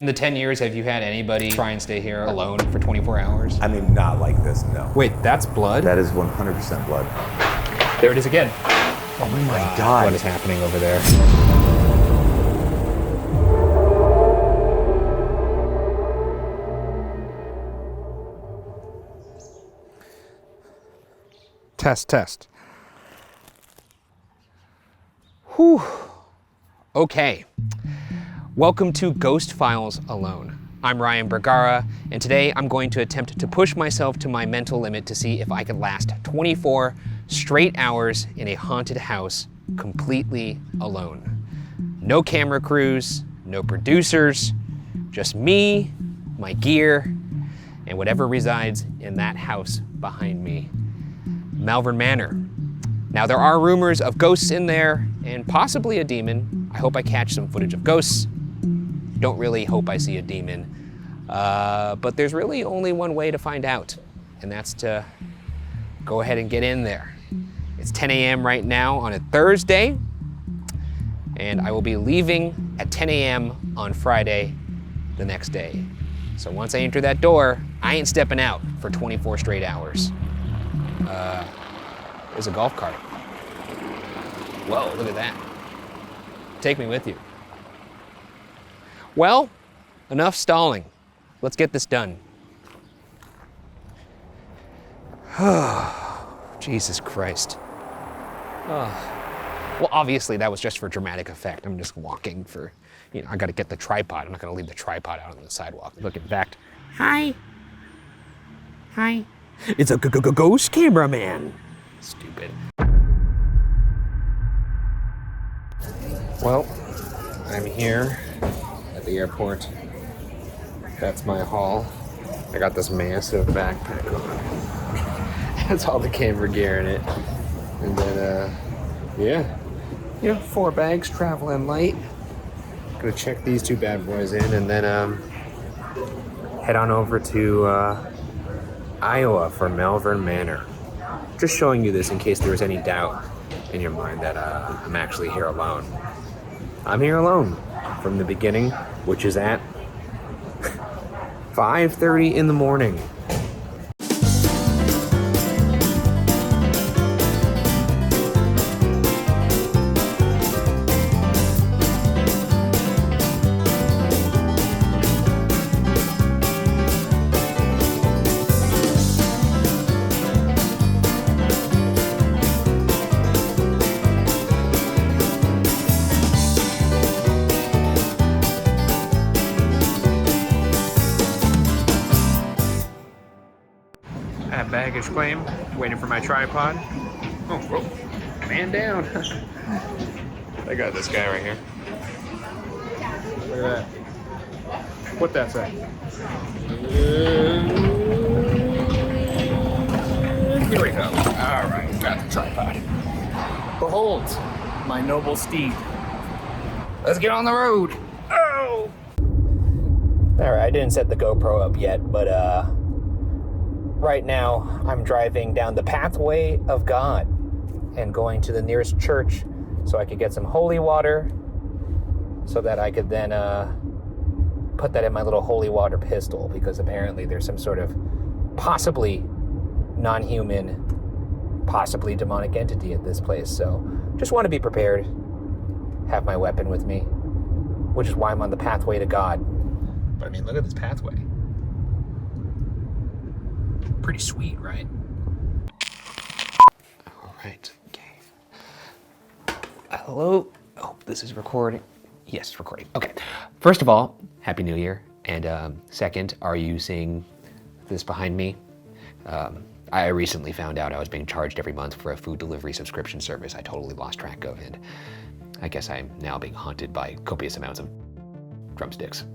In the 10 years, have you had anybody try and stay here alone for 24 hours? I mean, not like this, no. Wait, that's blood? That is 100% blood. There it is again. Oh my God. What is happening over there? Test. Whew. Okay. Welcome to Ghost Files Alone. I'm Ryan Bergara, and today I'm going to attempt to push myself to my mental limit to see if I can last 24 straight hours in a haunted house completely alone. No camera crews, no producers, just me, my gear, and whatever resides in that house behind me. Malvern Manor. Now there are rumors of ghosts in there and possibly a demon. I hope I catch some footage of ghosts. Don't really hope I see a demon. But there's really only one way to find out, and that's to go ahead and get in there. It's 10 a.m. right now on a Thursday, and I will be leaving at 10 a.m. on Friday the next day. So once I enter that door, I ain't stepping out for 24 straight hours. There's a golf cart. Whoa, look at that. Take me with you. Well, enough stalling. Let's get this done. Jesus Christ. Well, obviously that was just for dramatic effect. I'm just walking for, I gotta get the tripod. I'm not gonna leave the tripod out on the sidewalk. Look, in fact, hi. It's a ghost cameraman. Stupid. Well, I'm here at the airport. That's my haul. I got this massive backpack on. That's all the camera gear in it. And then, 4 bags, traveling light. Gonna check these 2 bad boys in and then head on over to Iowa for Malvern Manor. Just showing you this in case there was any doubt in your mind that I'm actually here alone. I'm here alone from the beginning, which is at 5:30 in the morning. At baggage claim, waiting for my tripod. Oh, whoa, man down. I got this guy right here. Look at that. What'd that say? Here we go. All right, got the tripod. Behold, my noble steed. Let's get on the road. Oh! All right, I didn't set the GoPro up yet, but right now, I'm driving down the pathway of God and going to the nearest church so I could get some holy water so that I could then put that in my little holy water pistol, because apparently there's some sort of possibly non-human, possibly demonic entity at this place. So just want to be prepared, have my weapon with me, which is why I'm on the pathway to God. But I mean, look at this pathway. Pretty sweet, right? All right, okay. Hello? Oh, this is recording. Yes, recording. Okay. First of all, Happy New Year. And second, are you seeing this behind me? I recently found out I was being charged every month for a food delivery subscription service I totally lost track of, and I guess I'm now being haunted by copious amounts of drumsticks.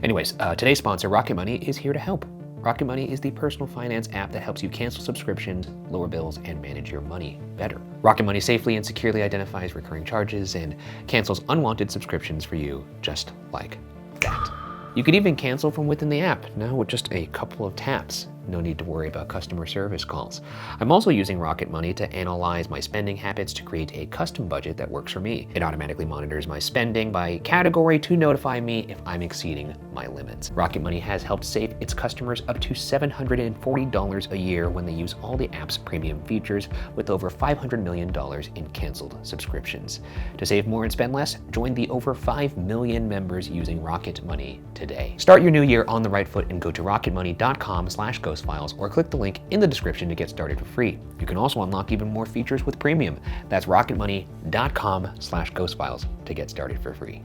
Anyways, today's sponsor, Rocket Money, is here to help. Rocket Money is the personal finance app that helps you cancel subscriptions, lower bills, and manage your money better. Rocket Money safely and securely identifies recurring charges and cancels unwanted subscriptions for you, just like that. You can even cancel from within the app, now with just a couple of taps. No need to worry about customer service calls. I'm also using Rocket Money to analyze my spending habits to create a custom budget that works for me. It automatically monitors my spending by category to notify me if I'm exceeding my limits. Rocket Money has helped save its customers up to $740 a year when they use all the app's premium features, with over $500 million in canceled subscriptions. To save more and spend less, join the over 5 million members using Rocket Money today. Start your new year on the right foot and go to rocketmoney.com/ghostfiles or click the link in the description to get started for free. You can also unlock even more features with premium. That's rocketmoney.com/ghostfiles to get started for free.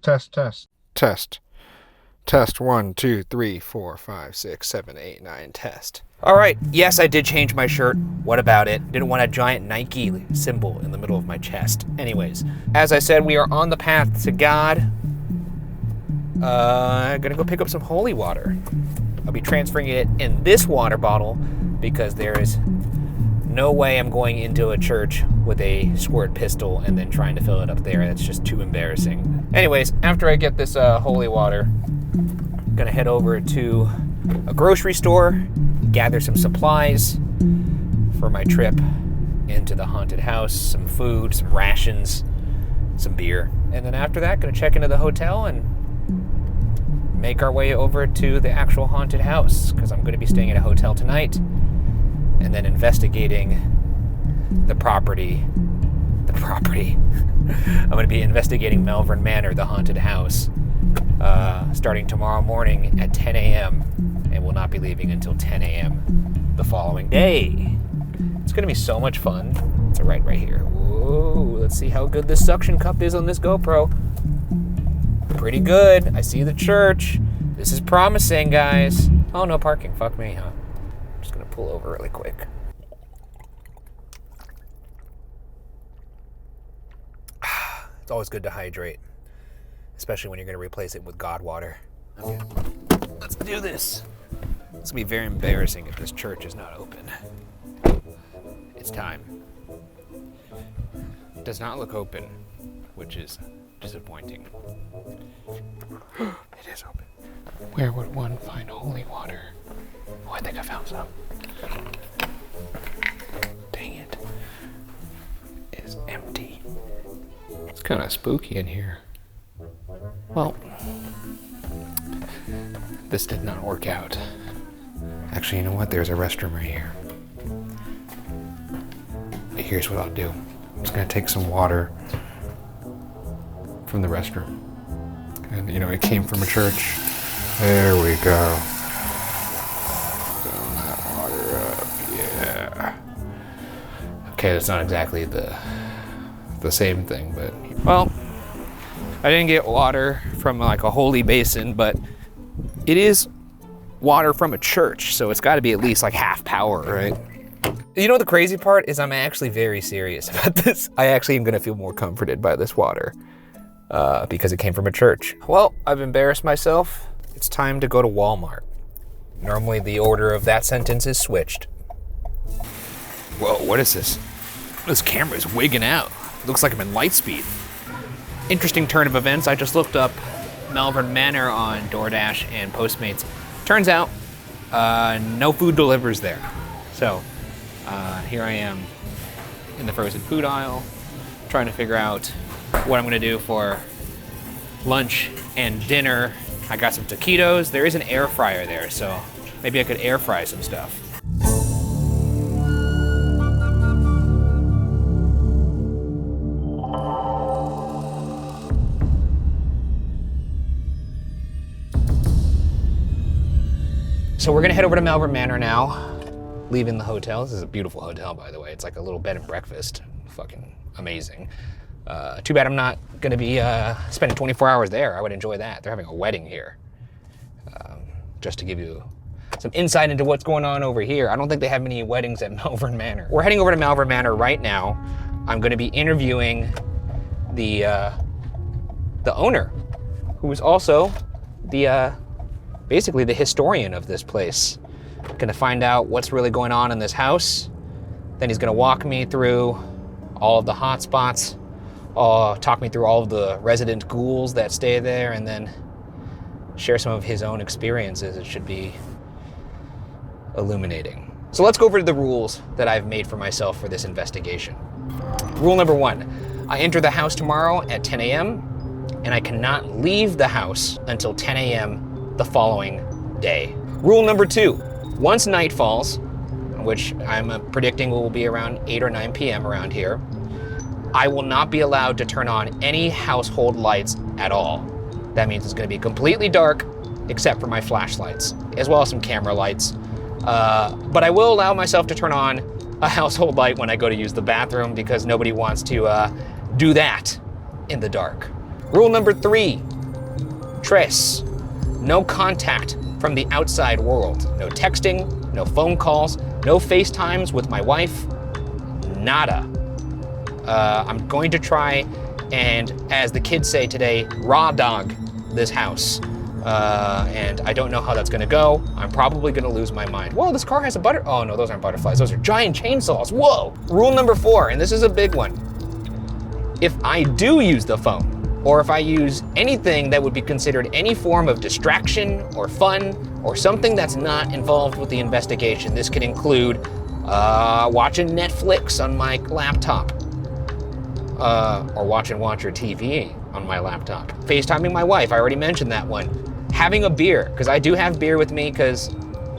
Test. 1, 2, 3, 4, 5, 6, 7, 8, 9, test. All right, yes, I did change my shirt. What about it? Didn't want a giant Nike symbol in the middle of my chest. Anyways, as I said, we are on the path to God. Gonna go pick up some holy water. I'll be transferring it in this water bottle because there is no way I'm going into a church with a squirt pistol and then trying to fill it up there. That's just too embarrassing. Anyways, after I get this holy water, I'm gonna head over to a grocery store, gather some supplies for my trip into the haunted house, some food, some rations, some beer. And then after that, gonna check into the hotel and make our way over to the actual haunted house, because I'm going to be staying at a hotel tonight and then investigating the property. I'm going to be investigating Malvern Manor, the haunted house, starting tomorrow morning at 10 a.m. and will not be leaving until 10 a.m. the following day. It's going to be so much fun. It's right here. Whoa, let's see how good this suction cup is on this GoPro. Pretty good. I see the church. This is promising, guys. Oh, no parking. Fuck me, huh? I'm just gonna pull over really quick. It's always good to hydrate, especially when you're gonna replace it with God water. Okay, let's do this. It's gonna be very embarrassing if this church is not open. It's time. It does not look open, which is disappointing. It is open. Where would one find holy water? Oh, I think I found some. Dang it. It's empty. It's kind of spooky in here. Well, this did not work out. Actually, you know what? There's a restroom right here. Here's what I'll do. I'm just gonna take some water from the restroom. And, you know, it came from a church. There we go. Fill that water up, yeah. Okay, it's not exactly the same thing, but... Well, I didn't get water from, like, a holy basin, but it is water from a church, so it's gotta be at least, like, half power, right? You know, the crazy part is I'm actually very serious about this. I actually am gonna feel more comforted by this water. Because it came from a church. Well, I've embarrassed myself. It's time to go to Walmart. Normally the order of that sentence is switched. Whoa, what is this? This camera is wigging out. Looks like I'm in Lightspeed. Interesting turn of events. I just looked up Malvern Manor on DoorDash and Postmates. Turns out, no food delivers there. So, here I am in the frozen food aisle, trying to figure out what I'm gonna do for lunch and dinner. I got some taquitos. There is an air fryer there, so maybe I could air fry some stuff. So we're gonna head over to Malvern Manor now, leaving the hotel. This is a beautiful hotel, by the way. It's like a little bed and breakfast. Fucking amazing. Too bad I'm not gonna be spending 24 hours there. I would enjoy that. They're having a wedding here. Just to give you some insight into what's going on over here. I don't think they have many weddings at Malvern Manor. We're heading over to Malvern Manor right now. I'm gonna be interviewing the owner, who is also the basically the historian of this place. Gonna find out what's really going on in this house. Then he's gonna walk me through all of the hot spots, talk me through all of the resident ghouls that stay there, and then share some of his own experiences. It should be illuminating. So let's go over the rules that I've made for myself for this investigation. Rule number 1, I enter the house tomorrow at 10 a.m. and I cannot leave the house until 10 a.m. the following day. Rule number 2, once night falls, which I'm predicting will be around 8 or 9 p.m. around here, I will not be allowed to turn on any household lights at all. That means it's gonna be completely dark except for my flashlights, as well as some camera lights. But I will allow myself to turn on a household light when I go to use the bathroom because nobody wants to do that in the dark. Rule number 3, tres, no contact from the outside world. No texting, no phone calls, no FaceTimes with my wife, nada. I'm going to try and, as the kids say today, raw dog this house. And I don't know how that's gonna go. I'm probably gonna lose my mind. Whoa, this car has a oh no, those aren't butterflies, those are giant chainsaws, whoa. Rule number 4, and this is a big one. If I do use the phone, or if I use anything that would be considered any form of distraction or fun, or something that's not involved with the investigation, this could include watching Netflix on my laptop, or watching Watcher TV on my laptop. FaceTiming my wife, I already mentioned that one. Having a beer, because I do have beer with me, because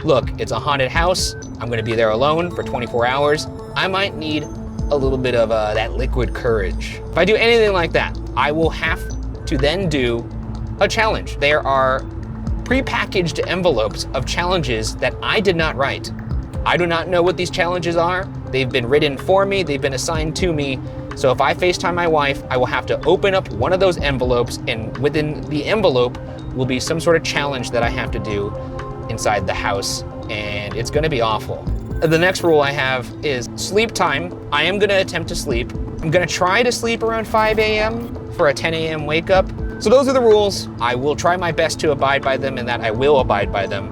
look, it's a haunted house. I'm gonna be there alone for 24 hours. I might need a little bit of that liquid courage. If I do anything like that, I will have to then do a challenge. There are prepackaged envelopes of challenges that I did not write. I do not know what these challenges are. They've been written for me, they've been assigned to me. So if I FaceTime my wife, I will have to open up one of those envelopes, and within the envelope will be some sort of challenge that I have to do inside the house, and it's gonna be awful. The next rule I have is sleep time. I am gonna attempt to sleep. I'm gonna try to sleep around 5 a.m. for a 10 a.m. wake up. So those are the rules. I will try my best to abide by them, and that I will abide by them.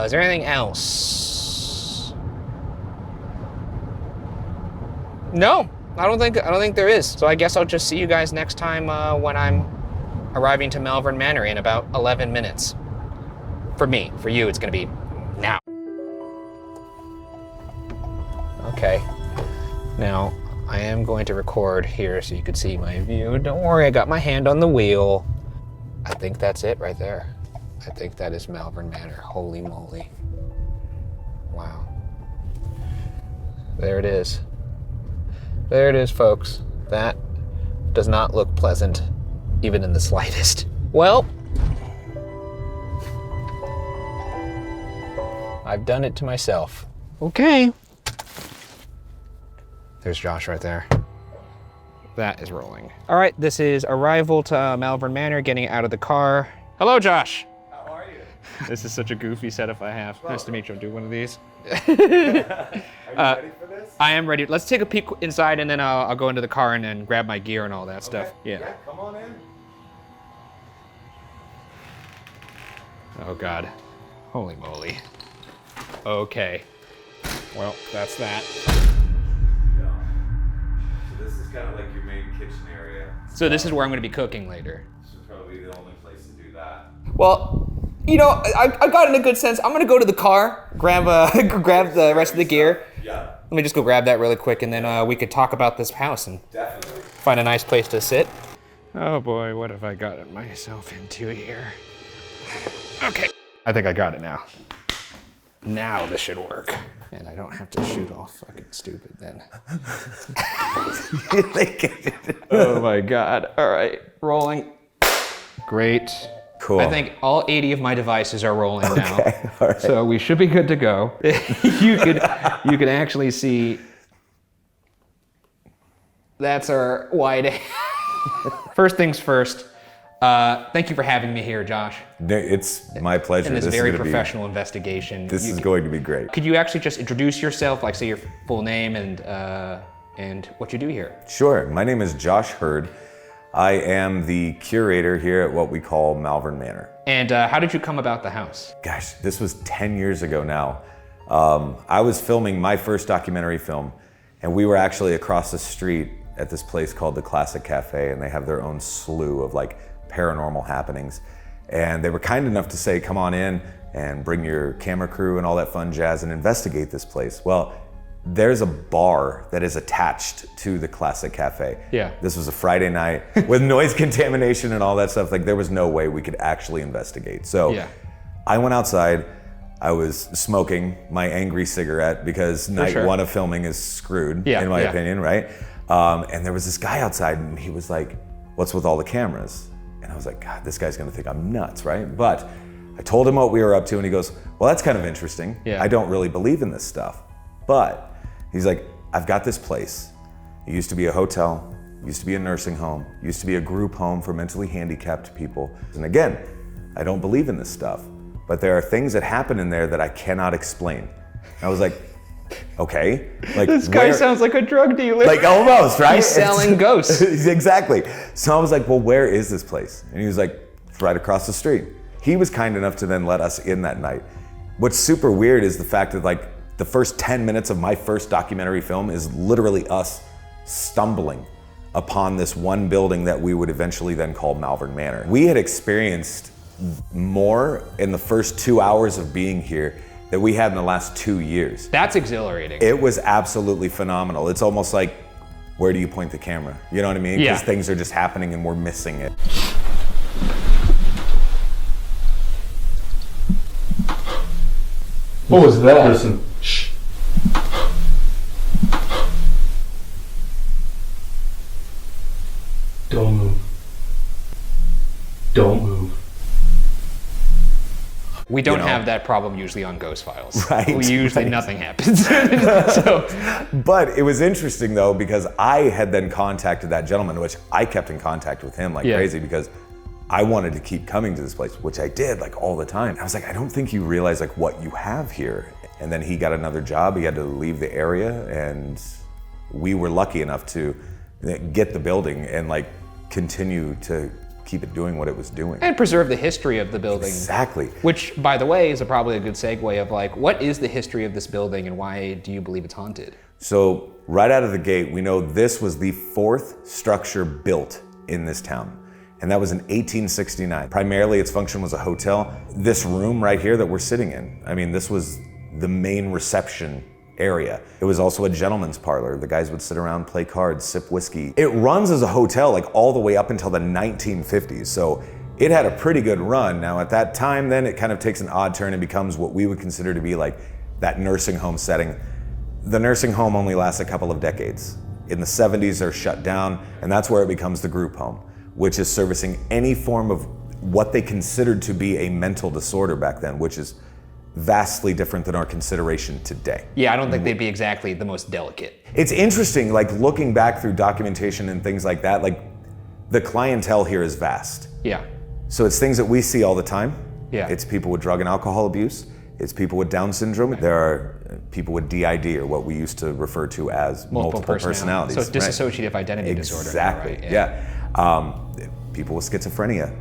Is there anything else? No, I don't think there is. So I guess I'll just see you guys next time when I'm arriving to Malvern Manor in about 11 minutes. For me, for you, it's gonna be now. Okay, now I am going to record here so you can see my view. Don't worry, I got my hand on the wheel. I think that's it right there. I think that is Malvern Manor, holy moly. Wow. There it is. There it is, folks. That does not look pleasant, even in the slightest. Well, I've done it to myself. Okay. There's Josh right there. That is rolling. All right, this is arrival to Malvern Manor, getting out of the car. Hello, Josh. How are you? This is such a goofy setup I have. Nice to meet you. I'll do one of these. Are you ready for this? I am ready. Let's take a peek inside, and then I'll go into the car and then grab my gear and all that stuff. Yeah. Yeah, come on in. Oh, God. Holy moly. Okay. Well, that's that. Yeah. So this is kind of like your main kitchen area. So this is where I'm going to be cooking later. This is probably the only place to do that. Well, you know, I got in a good sense. I'm going to go to the car, grab the rest of the gear. Yeah, Let me just go grab that really quick, and then we could talk about this house and definitely. find a nice place to sit. Oh boy, what have I gotten myself into here? Okay, I think I got it now. Now this should work. And I don't have to shoot all fucking stupid then. Oh my God. All right, rolling. Great. Cool. I think all 80 of my devices are rolling now. Okay, all right. So we should be good to go. you can actually see that's our wide. First things first. Thank you for having me here, Josh. It's my pleasure. In this is very gonna professional investigation. This is going to be great. Could you actually just introduce yourself, like say your full name and what you do here? Sure. My name is Josh Hurd. I am the curator here at what we call Malvern Manor. And how did you come about the house? Gosh, this was 10 years ago now. I was filming my first documentary film, and we were actually across the street at this place called the Classic Cafe, and they have their own slew of like paranormal happenings. And they were kind enough to say, come on in and bring your camera crew and all that fun jazz and investigate this place. Well, there's a bar that is attached to the Classic Cafe. Yeah. This was a Friday night with noise contamination and all that stuff. Like there was no way we could actually investigate. So Yeah. I went outside. I was smoking my angry cigarette because night sure. one of filming is screwed, Yeah, in my yeah. opinion, right? And there was this guy outside and he was like, what's with all the cameras? And I was like, God, this guy's gonna think I'm nuts, right? But I told him what we were up to and he goes, well, that's kind of interesting. Yeah. I don't really believe in this stuff. But he's like, I've got this place. It used to be a hotel, used to be a nursing home, used to be a group home for mentally handicapped people. And again, I don't believe in this stuff, but there are things that happen in there that I cannot explain. And I was like, okay. Like This guy sounds like a drug dealer. like almost, right? He's selling ghosts. Exactly. So I was like, well, where is this place? And he was like, it's right across the street. He was kind enough to then let us in that night. What's super weird is the fact that like the first 10 minutes of my first documentary film is literally us stumbling upon this one building that we would eventually then call Malvern Manor. We had experienced more in the first 2 hours of being here than we had in the last 2 years. That's exhilarating. It was absolutely phenomenal. It's almost like, where do you point the camera? You know what I mean? Yeah. Because things are just happening and we're missing it. What was that? Listen. Shh. Don't move. Don't move. We don't You know? have that problem usually on Ghost Files. Right, We usually right. nothing happens. So But it was interesting though, because I had then contacted that gentleman, which I kept in contact with him like Yeah. crazy because I wanted to keep coming to this place, which I did like all the time. I was like, I don't think you realize like what you have here. And then he got another job, he had to leave the area, and we were lucky enough to get the building and like continue to keep it doing what it was doing. and preserve the history of the building. Exactly. Which, by the way, is probably a good segue of like, what is the history of this building and why do you believe it's haunted? So right out of the gate, we know this was the fourth structure built in this town. And that was in 1869. Primarily its function was a hotel. This room right here that we're sitting in, I mean, this was the main reception area. It was also a gentleman's parlor. The guys would sit around, play cards, sip whiskey. It runs as a hotel like all the way up until the 1950s. So it had a pretty good run. Now at that time, then it kind of takes an odd turn and becomes what we would consider to be like that nursing home setting. The nursing home only lasts a couple of decades. In the 70s, they're shut down, and that's where it becomes the group home, which is servicing any form of what they considered to be a mental disorder back then, which is vastly different than our consideration today. Yeah, I don't think they'd be exactly the most delicate. It's interesting, like looking back through documentation and things like that, like the clientele here is vast. Yeah. So it's things that we see all the time. Yeah. It's people with drug and alcohol abuse. It's people with Down syndrome. There are people with DID, or what we used to refer to as multiple personalities. So dissociative identity disorder. Exactly, Right? yeah. People with schizophrenia,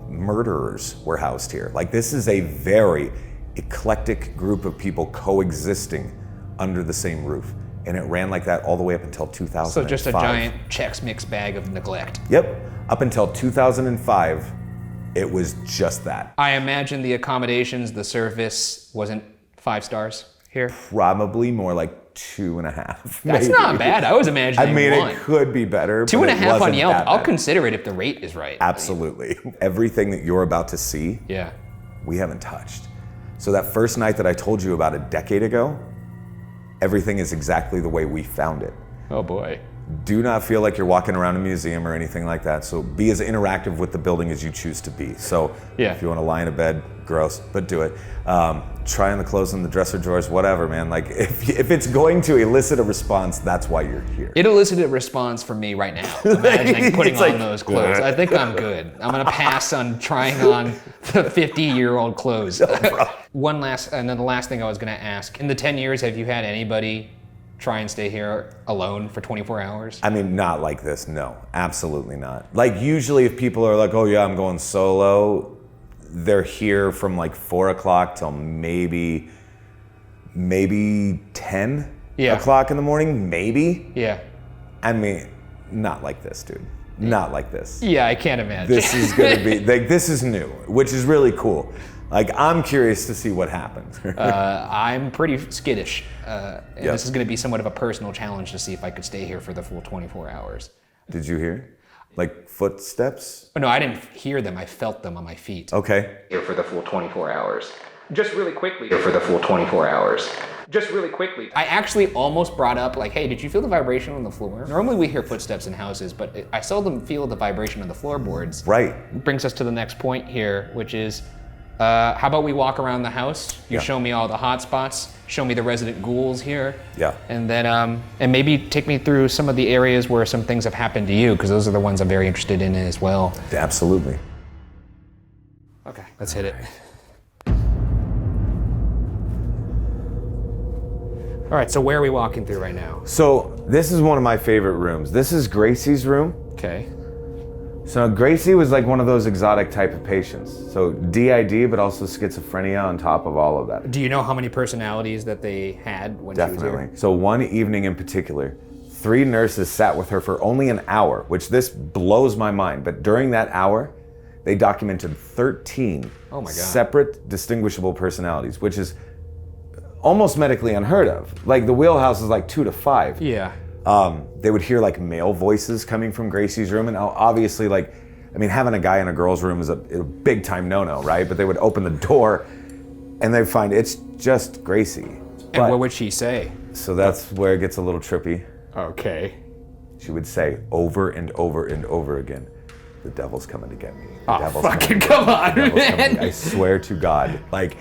murderers were housed here. Like this is a very eclectic group of people coexisting under the same roof. And it ran like that all the way up until 2005. So just a giant Chex Mix bag of neglect. Yep, up until 2005, it was just that. I imagine the accommodations, the service wasn't 5 stars here. Probably more like 2.5. That's maybe. not bad. I was imagining I mean, 1. it could be better. 2.5 on Yelp. I'll consider. consider it if the rate is right. Absolutely. Everything that you're about to see, Yeah. we haven't touched. So that first night that I told you about a decade ago, everything is exactly the way we found it. Oh boy. Do not feel like you're walking around a museum or anything like that. So be as interactive with the building as you choose to be. So Yeah. if you want to lie in a bed, gross, but do it. Try on the clothes in the dresser drawers, whatever, man. Like if it's going to elicit a response, that's why you're here. It elicited a response from me right now, imagining putting It's on like, those clothes. I think I'm good. I'm gonna pass on trying on the 50-year-old clothes. One last, and then the last thing I was gonna ask, in the 10 years, have you had anybody try and stay here alone for 24 hours? I mean, not like this, no, absolutely not. Like usually if people are like, oh yeah, I'm going solo, they're here from like 4 o'clock till maybe 10 Yeah. o'clock in the morning, maybe. Yeah. I mean, not like this, dude. not like this. Yeah, I can't imagine. This is gonna be, like, this is new, which is really cool. Like, I'm curious to see what happens. I'm pretty skittish. This is gonna be somewhat of a personal challenge to see if I could stay here for the full 24 hours. Did you hear? Like footsteps? Oh, no, I didn't hear them. I felt them on my feet. Okay. Here for the full 24 hours. Just really quickly. Here for the full 24 hours. Just really quickly. I actually almost brought up, like, hey, did you feel the vibration on the floor? Normally we hear footsteps in houses, but I seldom feel the vibration on the floorboards. Right. Brings us to the next point here, which is, how about we walk around the house? You show me all the hot spots, show me the resident ghouls here. Yeah. And then, and maybe take me through some of the areas where some things have happened to you, because those are the ones I'm very interested in as well. Absolutely. Okay, let's hit it. All right, so where are we walking through right now? So this is one of my favorite rooms. This is Gracie's room. Okay. So Gracie was like one of those exotic type of patients. So DID, but also schizophrenia on top of all of that. Do you know how many personalities that they had when she was Definitely. here? So one evening in particular, 3 nurses sat with her for only an hour, which this blows my mind. But during that hour, they documented 13 separate distinguishable personalities, which is almost medically unheard of. Like the wheelhouse is like 2 to 5. Yeah. They would hear like male voices coming from Gracie's room, and obviously, like, I mean, having a guy in a girl's room is a big time no-no, right? But they would open the door, and they'd find it's just Gracie. And what would she say? So that's where it gets a little trippy. Okay. She would say over and over and over again, "The devil's coming to get me. The Oh, devil's fucking coming to come get me. on, The devil's coming to man. get me." I swear to God, like.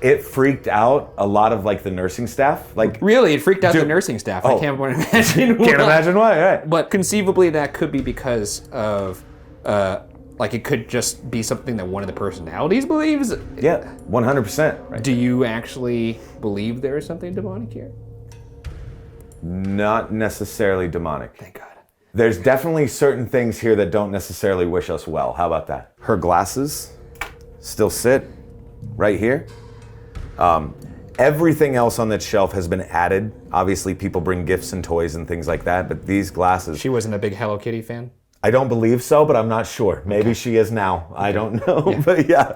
It freaked out a lot of like the nursing staff. Like Really, it freaked out the Dude. nursing staff. Oh. I can't imagine why. Can't imagine why, right? But conceivably that could be because of, like it could just be something that one of the personalities believes. Yeah, 100%. Right. Do you actually believe there is something demonic here? Not necessarily demonic. Thank God. There's definitely certain things here that don't necessarily wish us well. How about that? Her glasses still sit right here. Everything else on that shelf has been added. Obviously, people bring gifts and toys and things like that, but these glasses... She wasn't a big Hello Kitty fan? I don't believe so, but I'm not sure. Maybe she is now. I don't know, but yeah.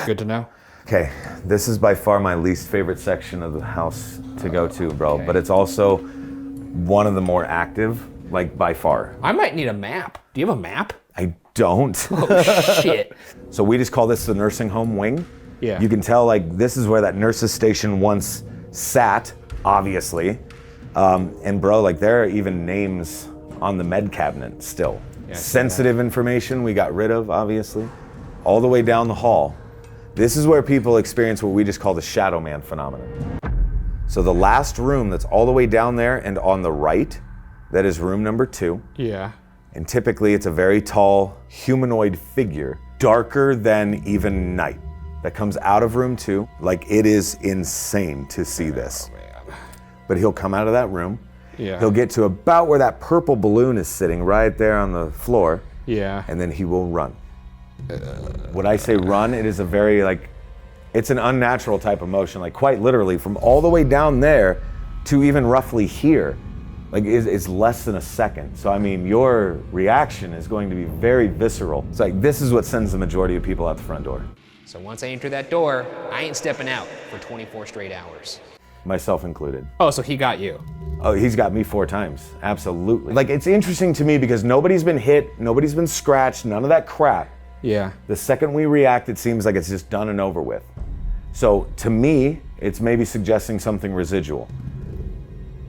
Good to know. Okay, this is by far my least favorite section of the house to go to, bro. Okay. But it's also one of the more active, like by far. I might need a map. Do you have a map? I don't. Oh, shit. So we just call this the nursing home wing. Yeah. You can tell like this is where that nurse's station once sat, obviously. And bro, like there are even names on the med cabinet still. Yeah, sensitive information we got rid of, obviously. All the way down the hall. This is where people experience what we just call the shadow man phenomenon. So the last room that's all the way down there and on the right, that is room number 2. Yeah. And typically it's a very tall humanoid figure, darker than even night, that comes out of room 2. Like it is insane to see this. Oh, man. But he'll come out of that room. Yeah. He'll get to about where that purple balloon is sitting right there on the floor. Yeah. And then he will run. When I say run, it is a very like, it's an unnatural type of motion, like quite literally from all the way down there to even roughly here, like it's less than a second. So I mean, your reaction is going to be very visceral. It's like, this is what sends the majority of people out the front door. So once I enter that door, I ain't stepping out for 24 straight hours. Myself included. Oh, so he got you. Oh, he's got me 4 times, absolutely. Like it's interesting to me because nobody's been hit, nobody's been scratched, none of that crap. Yeah. The second we react, it seems like it's just done and over with. So to me, it's maybe suggesting something residual.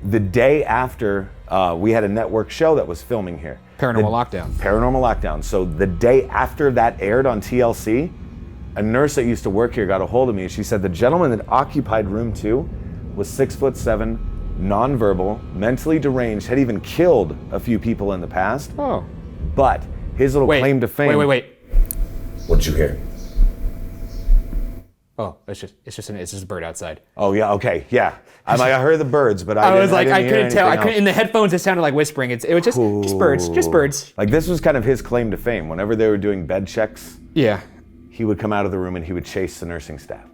The day after, we had a network show that was filming here. Paranormal Lockdown. Paranormal Lockdown. So the day after that aired on TLC, a nurse that used to work here got a hold of me and she said the gentleman that occupied room 2 was 6'7", nonverbal, mentally deranged, had even killed a few people in the past. Oh. But his little claim to fame... Wait. What did you hear? Oh, it's just a bird outside. Oh yeah, okay, yeah. I heard the birds, but I was like, I didn't couldn't hear tell. anything else. In the headphones, it sounded like whispering. It was just birds. Like this was kind of his claim to fame. Whenever they were doing bed checks, Yeah. he would come out of the room and he would chase the nursing staff.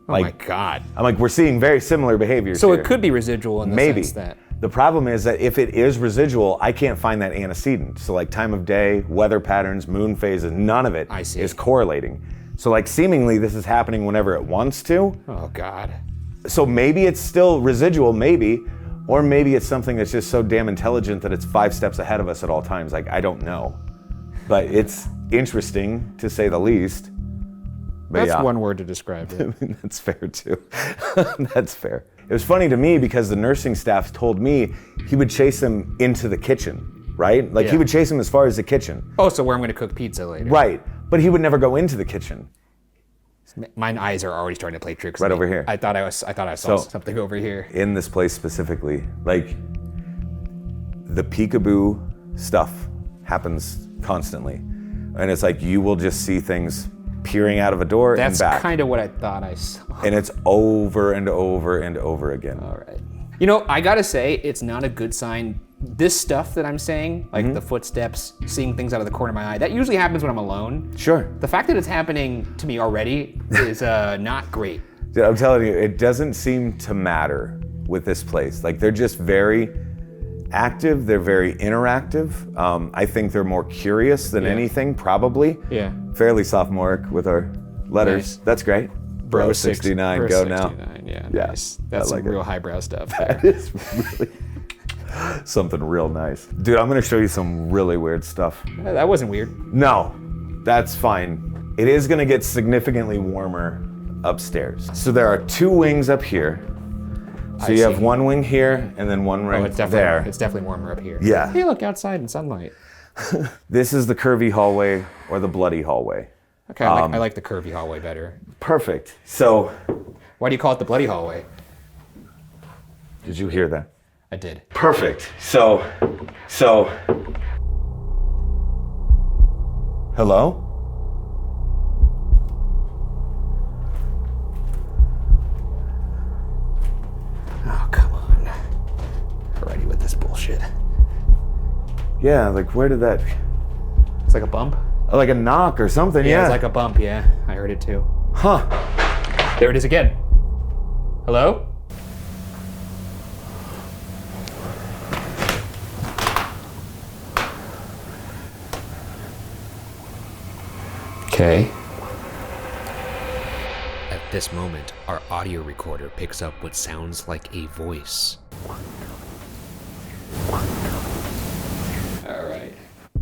Oh my God. I'm like, we're seeing very similar behaviors So here. it could be residual in the Maybe. sense that. The problem is that if it is residual, I can't find that antecedent. So like time of day, weather patterns, moon phases, none of it is correlating. So like seemingly this is happening whenever it wants to. Oh God. So maybe it's still residual, maybe, or maybe it's something that's just so damn intelligent that it's 5 steps ahead of us at all times. Like, I don't know. But it's interesting to say the least. But That's one word to describe it. That's fair too. That's fair. It was funny to me because the nursing staff told me he would chase them into the kitchen, right? Like he would chase them as far as the kitchen. Oh, so where I'm gonna cook pizza later. Right, but he would never go into the kitchen. My eyes are already starting to play tricks. Right on me. over here. I thought I saw something over here. In this place specifically, like the peekaboo stuff happens constantly. And it's like you will just see things peering out of a door and back. That's kind of what I thought I saw. And it's over and over and over again. All right. You know, I gotta say, it's not a good sign. This stuff that I'm saying, like the footsteps, seeing things out of the corner of my eye, that usually happens when I'm alone. Sure. The fact that it's happening to me already is not great. Dude, I'm telling you, it doesn't seem to matter with this place. Like they're just very active, they're very interactive. I think they're more curious than anything, probably. Yeah. Fairly sophomoric with our letters. Nice. That's great. Bro 69, Bro go 69, yeah, Yeah, nice. That's I like some real highbrow stuff. That is really something real nice. Dude, I'm gonna show you some really weird stuff. That wasn't weird. No, that's fine. It is gonna get significantly warmer upstairs. So there are 2 wings up here. So you have one wing here and then one right there. It's definitely warmer up here. Yeah. Hey, look outside in sunlight. This is the curvy hallway or the bloody hallway. Okay, I like the curvy hallway better. Perfect. So, Why do you call it the bloody hallway? did you hear that? I did. Perfect. So, hello? Oh, come on. Already with this bullshit. Yeah, like where did that, It's like a bump? like a knock or something, Yeah, yeah. it's like a bump, yeah. I heard it too. Huh. There it is again. Hello? Okay. At this moment, our audio recorder picks up what sounds like a voice. All right.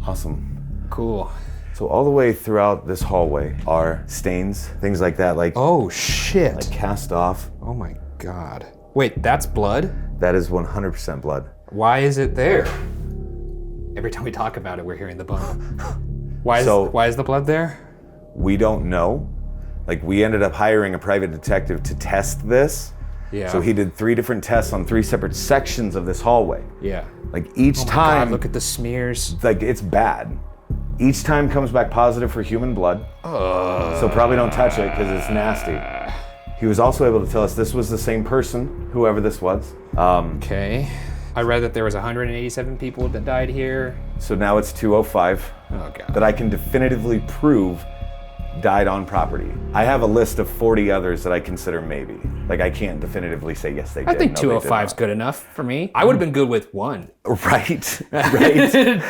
Awesome. Cool. So all the way throughout this hallway are stains, things like that, like Oh, shit. cast off. Oh my God. Wait, that's blood? That is 100% blood. Why is it there? Every time we talk about it, we're hearing the bump. Why is the blood there? We don't know. Like we ended up hiring a private detective to test this. Yeah. So he did 3 different tests on 3 separate sections of this hallway. Yeah. Like each Oh my time, God, look at the smears. like it's bad. Each time comes back positive for human blood. So probably don't touch it because it's nasty. He was also able to tell us this was the same person, whoever this was. Okay. I read that there was 187 people that died here. So now it's 205 Oh God. that I can definitively prove died on property. I have a list of 40 others that I consider maybe. Like I can't definitively say yes they did. I think no, they did 205 is not. good enough for me. I would have been good with 1. Right, right.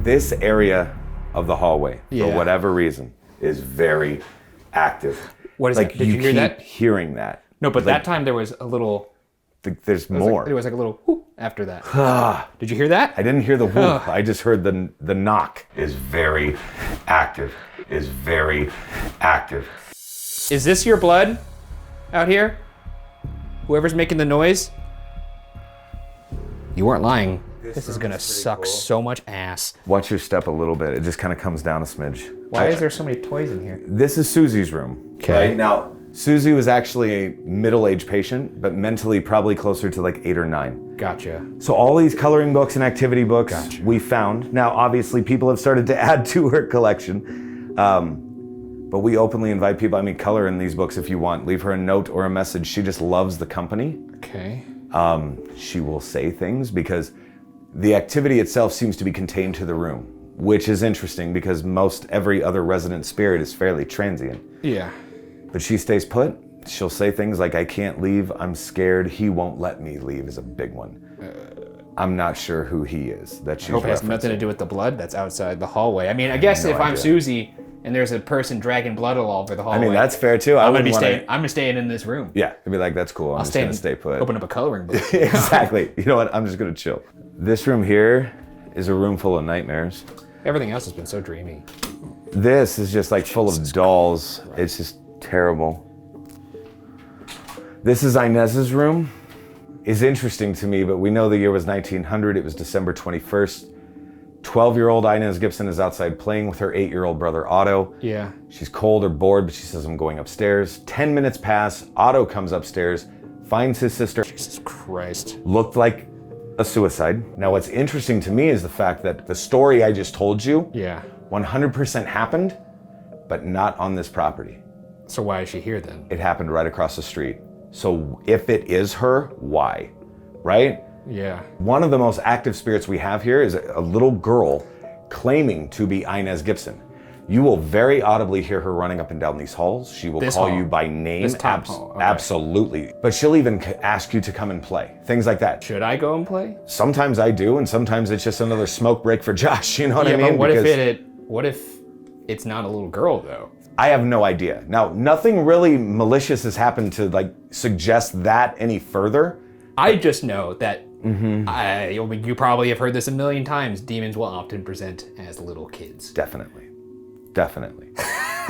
This area of the hallway, Yeah. for whatever reason, is very active. What is like that? Did you hear keep that? hearing that. No, but Like, that time there was a little. there's It was more. Like, it was like a little whoop after that. Did you hear that? I didn't hear the whoop. I just heard the knock. Is very active. Is very active. Is this your blood out here? Whoever's making the noise? You weren't lying. This is gonna suck so much ass. Watch your step a little bit. It just kind of comes down a smidge. Why is there so many toys in here? This is Susie's room. Okay. Right? Now, Susie was actually a middle-aged patient, but mentally probably closer to like 8 or 9. Gotcha. So all these coloring books and activity books we found. Now, obviously, people have started to add to her collection. But we openly invite people, I mean, color in these books if you want. Leave her a note or a message. She just loves the company. Okay. She will say things because the activity itself seems to be contained to the room, which is interesting because most every other resident spirit is fairly transient. Yeah. But she stays put. She'll say things like, I can't leave, I'm scared, he won't let me leave is a big one. I'm not sure who he is that she's I hope it has referencing. nothing to do with the blood that's outside the hallway. I mean, I guess if I'm idea. Susie and there's a person dragging blood all over the hallway, I mean, that's fair too. I'm gonna be wouldn't wanna- staying. I'm staying in this room. Yeah, I'd be like, that's cool. I'm just gonna stay put. Open up a coloring book. Exactly. You know what? I'm just gonna chill. This room here is a room full of nightmares. Everything else has been so dreamy. This is just like full of dolls. It's just terrible. This is Inez's room. Is interesting to me, but we know the year was 1900. It was December 21st. 12-year-old Inez Gibson is outside playing with her 8-year-old brother Otto. Yeah. She's cold or bored, but she says, I'm going upstairs. 10 minutes pass. Otto comes upstairs, finds his sister. Jesus Christ. Looked like a suicide. Now, what's interesting to me is the fact that the story I just told you, Yeah. 100% happened, but not on this property. So why is she here then? It happened right across the street. So if it is her, why? Right? Yeah. One of the most active spirits we have here is a little girl claiming to be Inez Gibson. You will very audibly hear her running up and down these halls. She will This call hall? you by name. This top hall, okay. Absolutely. But she'll even ask you to come and play. Things like that. Should I go and play? Sometimes I do, and sometimes it's just another smoke break for Josh. You know what I mean? But what Because if it's not a little girl though? I have no idea. Now, nothing really malicious has happened to like suggest that any further. I just know that you probably have heard this a million times. Demons will often present as little kids. Definitely. Definitely.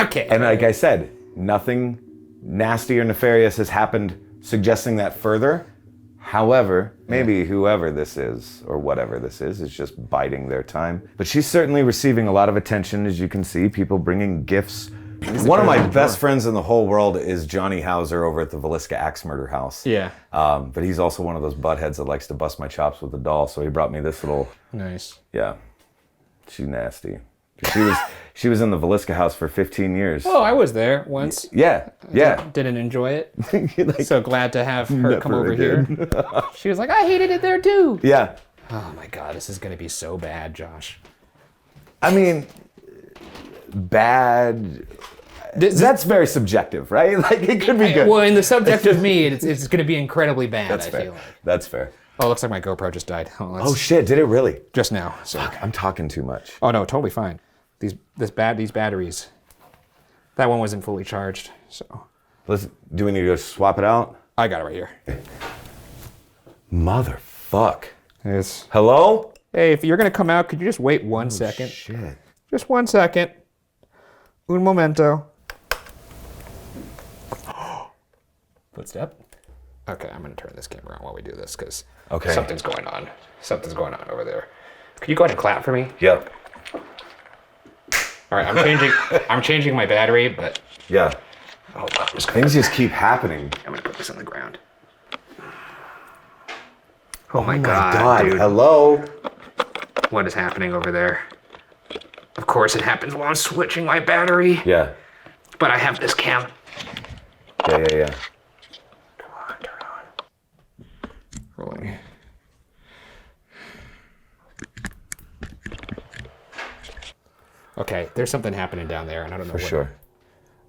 Okay. And like I said, nothing nasty or nefarious has happened suggesting that further. However, maybe whoever this is, or whatever this is just biding their time. But she's certainly receiving a lot of attention, as you can see, people bringing gifts. One of my best friends in the whole world is Johnny Hauser over at the Villisca Axe Murder House. Yeah. But he's also one of those buttheads that likes to bust my chops with a doll, so he brought me this little, Nice. yeah, she's nasty. She was in the Villisca house for 15 years. Oh, I was there once. Yeah. Didn't enjoy it. Like, So glad to have her come over here. again. She was like, I hated it there too. Yeah. Oh my God, this is gonna be so bad, Josh. I mean, bad. That's very subjective, right? Like, it could be good. Well, in the subject of me, it's gonna be incredibly bad. That's I fair. feel like. That's fair. Oh, it looks like my GoPro just died. Oh shit! Did it really? Just now. So. I'm talking too much. Oh no, totally fine. These batteries. That one wasn't fully charged, so Do we need to go swap it out? I got it right here. Motherfuck. Yes. Hello? Hey, if you're gonna come out, could you just wait 1 second? Shit. Just 1 second. Un momento. Footstep. Okay, I'm gonna turn this camera on while we do this because something's going on. Something's going on over there. Could you go ahead and clap for me? Yep. All right, I'm changing my battery, but Yeah. oh, I'm just gonna, Things just keep happening. I'm gonna put this on the ground. Oh my God, dude. hello? What is happening over there? Of course it happens while I'm switching my battery, Yeah. but I have this cam. Yeah. Come on, turn on. Rolling. Okay, there's something happening down there, and I don't know For what. sure.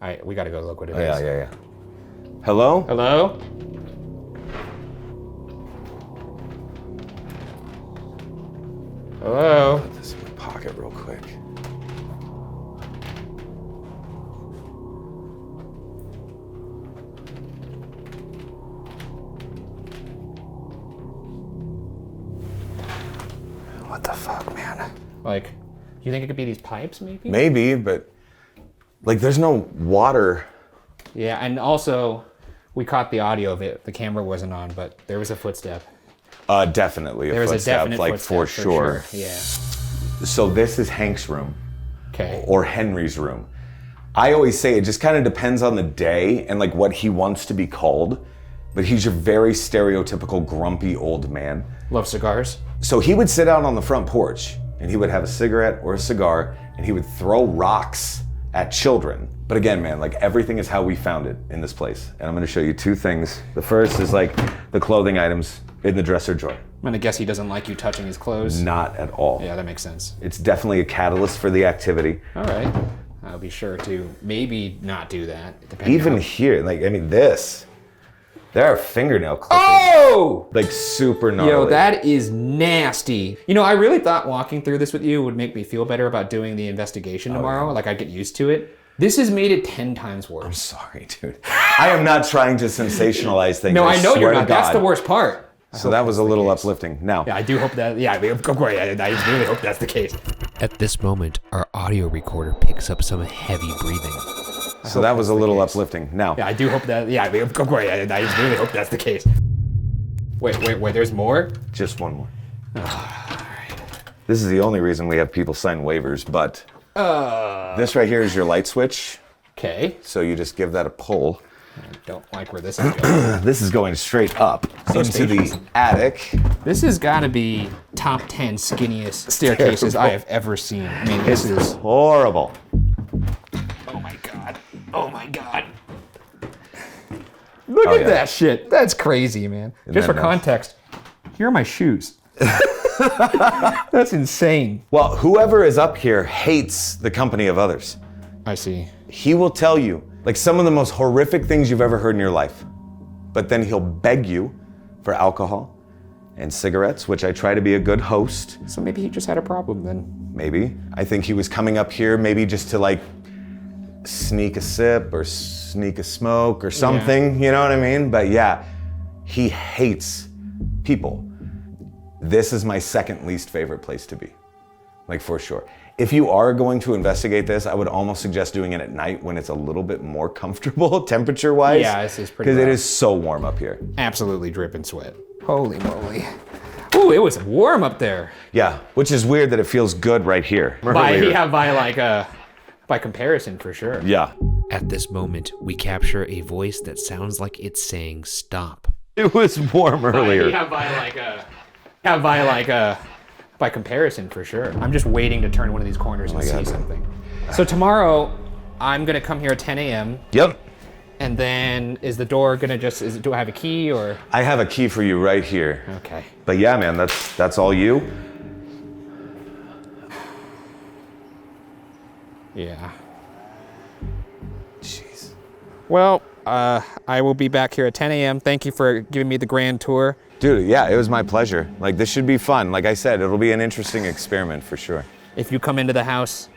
All right, we gotta go look what it is. Yeah. Hello? Hello? Hello? Put this in my pocket real quick. What the fuck, man? Like, you think it could be these pipes, maybe? Maybe, but like there's no water. Yeah, and also, we caught the audio of it. The camera wasn't on, but there was a footstep. Definitely a There was footstep, a definite like footstep, for sure. Yeah. So this is Hank's room. Okay. Or Henry's room. I always say it just kind of depends on the day and like what he wants to be called, but he's your very stereotypical grumpy old man. Love cigars. So he would sit out on the front porch and he would have a cigarette or a cigar and he would throw rocks at children. But again, man, like everything is how we found it in this place. And I'm gonna show you two things. The first is like the clothing items in the dresser drawer. I'm gonna guess he doesn't like you touching his clothes. Not at all. Yeah, that makes sense. It's definitely a catalyst for the activity. All right. I'll be sure to maybe not do that. Depending Even on... here, like, I mean, this There are fingernail clippings. Oh! Like super gnarly. Yo, that is nasty. You know, I really thought walking through this with you would make me feel better about doing the investigation tomorrow. Yeah. Like I'd get used to it. This has made it 10 times I'm worse. sorry, dude. I am not trying to sensationalize things. No, I know swear you're to not. That's God. the worst part. So that was a little uplifting. Now, Yeah, I do hope that. Yeah, of course. I really hope that's the case. At this moment, our audio recorder picks up some heavy breathing. so that was a little uplifting. Now, Yeah, I do hope that. Yeah, of course. I really hope that's the case. Wait. There's more. just one more. This is the only reason we have people sign waivers, but this right here is your light switch. Okay. So you just give that a pull. I don't like where this is going. This is going straight up into the attic. This has got to be top 10 skinniest staircases I have ever seen. I mean, this is. Horrible. Oh my god. Oh my god. Look at yeah. that shit. That's crazy, man. Just for that nuts? context, here are my shoes. That's insane. Well, whoever is up here hates the company of others. I see. He will tell you like some of the most horrific things you've ever heard in your life. But then he'll beg you for alcohol and cigarettes, which I try to be a good host. So maybe he just had a problem then. Maybe. I think he was coming up here maybe just to like sneak a sip or sneak a smoke or something, you know what I mean? But yeah, he hates people. This is my second least favorite place to be, like for sure. If you are going to investigate this, I would almost suggest doing it at night when it's a little bit more comfortable temperature-wise. Yeah, this is pretty because it rough. is so warm up here. Absolutely dripping sweat. Holy moly. Ooh, it was warm up there. Yeah, which is weird that it feels good right here. By comparison, for sure. Yeah. At this moment, we capture a voice that sounds like it's saying stop. It was warm earlier. By comparison, for sure. I'm just waiting to turn one of these corners and see God. something. So tomorrow, I'm gonna come here at 10 a.m. Yep. And then is the door gonna do I have a key or? I have a key for you right here. Okay. But yeah, man, that's all you. Yeah. Jeez. Well, I will be back here at 10 a.m. Thank you for giving me the grand tour. Dude, yeah, it was my pleasure. Like, this should be fun. Like I said, it'll be an interesting experiment for sure. If you come into the house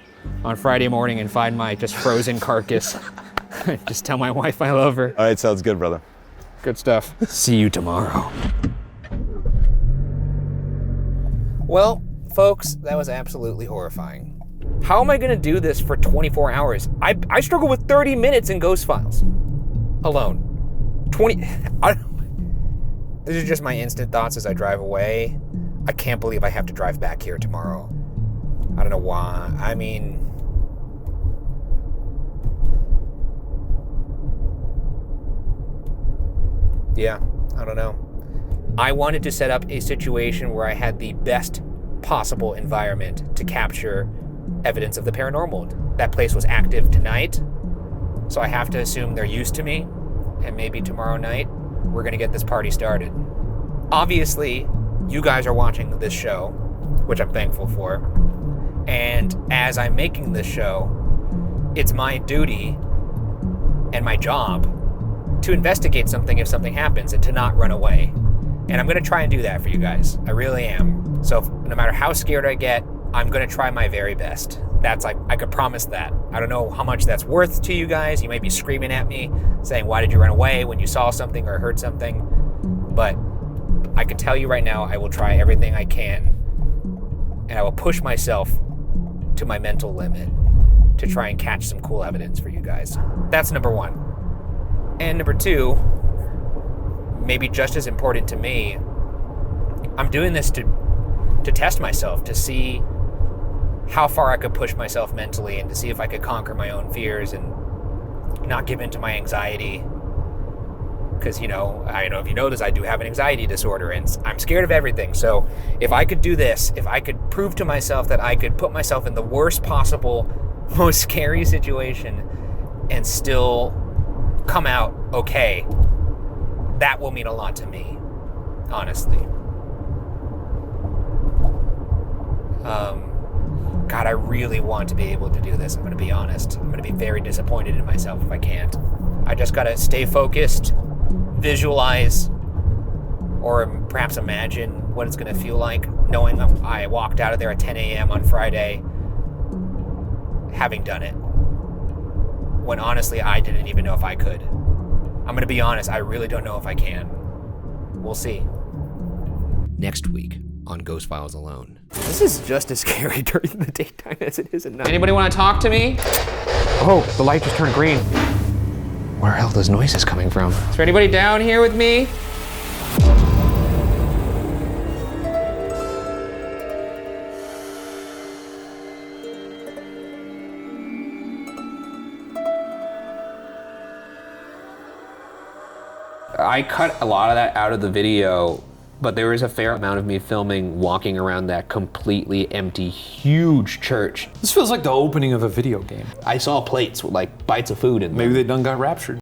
on Friday morning and find my just frozen carcass, just tell my wife I love her. All right, sounds good, brother. Good stuff. See you tomorrow. Well, folks, that was absolutely horrifying. How am I gonna do this for 24 hours? I struggle with 30 minutes in Ghost Files. Alone. These are just my instant thoughts as I drive away. I can't believe I have to drive back here tomorrow. I don't know why. I mean... Yeah, I don't know. I wanted to set up a situation where I had the best possible environment to capture evidence of the paranormal. That place was active tonight, so I have to assume they're used to me, and maybe tomorrow night we're gonna get this party started. Obviously, you guys are watching this show, which I'm thankful for, and as I'm making this show, it's my duty and my job to investigate something if something happens and to not run away. And I'm gonna try and do that for you guys. I really am. So no matter how scared I get, I'm gonna try my very best. That's like, I could promise that. I don't know how much that's worth to you guys. You might be screaming at me, saying, why did you run away when you saw something or heard something? But I can tell you right now, I will try everything I can, and I will push myself to my mental limit to try and catch some cool evidence for you guys. That's number one. And number two, maybe just as important to me, I'm doing this to test myself, to see how far I could push myself mentally and to see if I could conquer my own fears and not give in to my anxiety. Because, you know, I don't know if you know this, I do have an anxiety disorder and I'm scared of everything. So if I could do this, if I could prove to myself that I could put myself in the worst possible, most scary situation and still come out okay, that will mean a lot to me, honestly. God, I really want to be able to do this. I'm going to be honest. I'm going to be very disappointed in myself if I can't. I just got to stay focused, visualize or perhaps imagine what it's gonna feel like knowing that I walked out of there at 10 a.m. on Friday having done it. When honestly, I didn't even know if I could. I'm gonna be honest, I really don't know if I can. We'll see. Next week on Ghost Files Alone. This is just as scary during the daytime as it is at night. Anybody wanna talk to me? Oh, the light just turned green. Where are all those noises coming from? Is there anybody down here with me? I cut a lot of that out of the video, but there was a fair amount of me filming walking around that completely empty, huge church. This feels like the opening of a video game. I saw plates with like bites of food in them. Maybe they done got raptured.